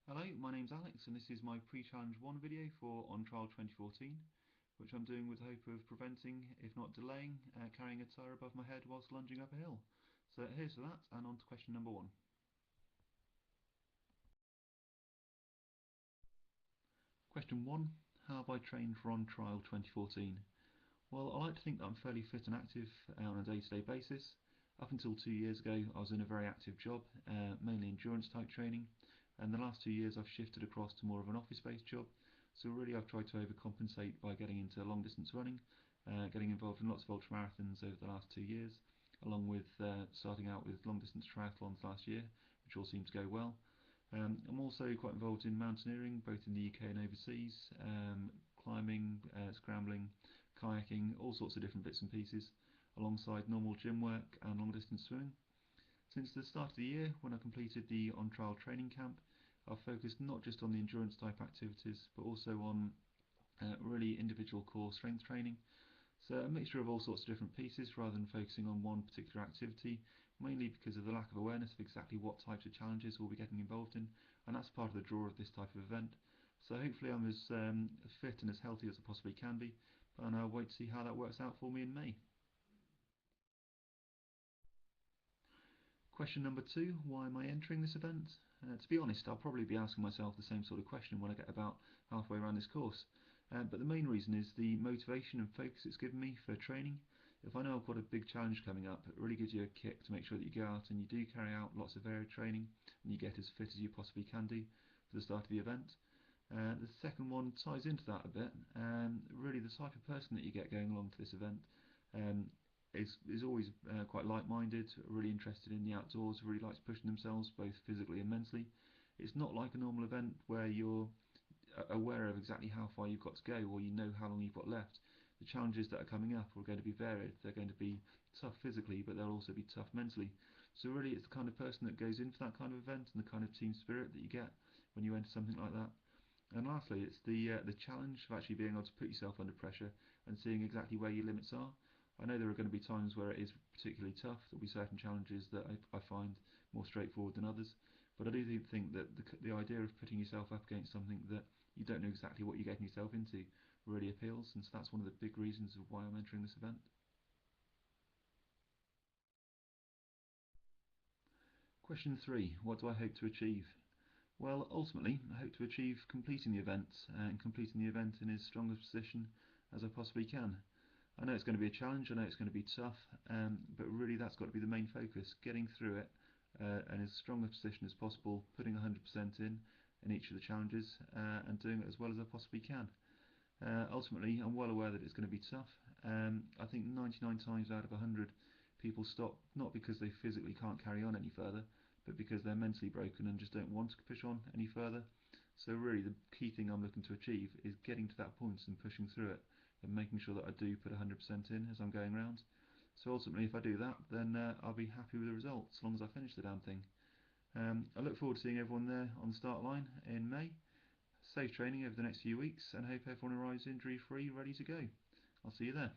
Hello, my name's Alex and this is my pre-challenge 1 video for On Trial 2014, which I'm doing with the hope of preventing, if not delaying, carrying a tyre above my head whilst lunging up a hill. So here's for that, and on to question number 1. Question 1. How have I trained for On Trial 2014? Well, I like to think that I'm fairly fit and active on a day-to-day basis. Up until 2 years ago, I was in a very active job, mainly endurance type training, and the last 2 years I've shifted across to more of an office-based job. So really I've tried to overcompensate by getting into long distance running, getting involved in lots of ultramarathons over the last 2 years, along with starting out with long distance triathlons last year, which all seemed to go well. I'm also quite involved in mountaineering, both in the UK and overseas, climbing, scrambling, kayaking, all sorts of different bits and pieces, alongside normal gym work and long distance swimming. Since the start of the year, when I completed the on-trial training camp, I've focused not just on the endurance type activities, but also on really individual core strength training. So a mixture of all sorts of different pieces rather than focusing on one particular activity, mainly because of the lack of awareness of exactly what types of challenges we'll be getting involved in, and that's part of the draw of this type of event. So hopefully I'm as fit and as healthy as I possibly can be, and I'll wait to see how that works out for me in May. Question number 2, why am I entering this event? To be honest, I'll probably be asking myself the same sort of question when I get about halfway around this course. But the main reason is the motivation and focus it's given me for training. If I know I've got a big challenge coming up, it really gives you a kick to make sure that you go out and you do carry out lots of varied training and you get as fit as you possibly can do for the start of the event. The second one ties into that a bit, and really the type of person that you get going along to this event um, is always quite like-minded, really interested in the outdoors, really likes pushing themselves both physically and mentally. It's not like a normal event where you're aware of exactly how far you've got to go or you know how long you've got left. The challenges that are coming up are going to be varied. They're going to be tough physically, but they'll also be tough mentally. So really it's the kind of person that goes into that kind of event and the kind of team spirit that you get when you enter something like that. And lastly, it's the challenge of actually being able to put yourself under pressure and seeing exactly where your limits are. I know there are going to be times where it is particularly tough. There'll be certain challenges that I find more straightforward than others. But I do think that the idea of putting yourself up against something that you don't know exactly what you're getting yourself into really appeals, and so that's one of the big reasons of why I'm entering this event. Question 3. What do I hope to achieve? Well, ultimately, I hope to achieve completing the event and completing the event in as strong a position as I possibly can. I know it's going to be a challenge, I know it's going to be tough, but really that's got to be the main focus, getting through it in as strong a position as possible, putting 100% in each of the challenges and doing it as well as I possibly can. Ultimately, I'm well aware that it's going to be tough. I think 99 times out of 100 people stop not because they physically can't carry on any further, but because they're mentally broken and just don't want to push on any further. So really the key thing I'm looking to achieve is getting to that point and pushing through it and making sure that I do put 100% in as I'm going around. So ultimately if I do that, then I'll be happy with the result as long as I finish the damn thing. I look forward to seeing everyone there on the start line in May. Safe training over the next few weeks and hope everyone arrives injury free, ready to go. I'll see you there.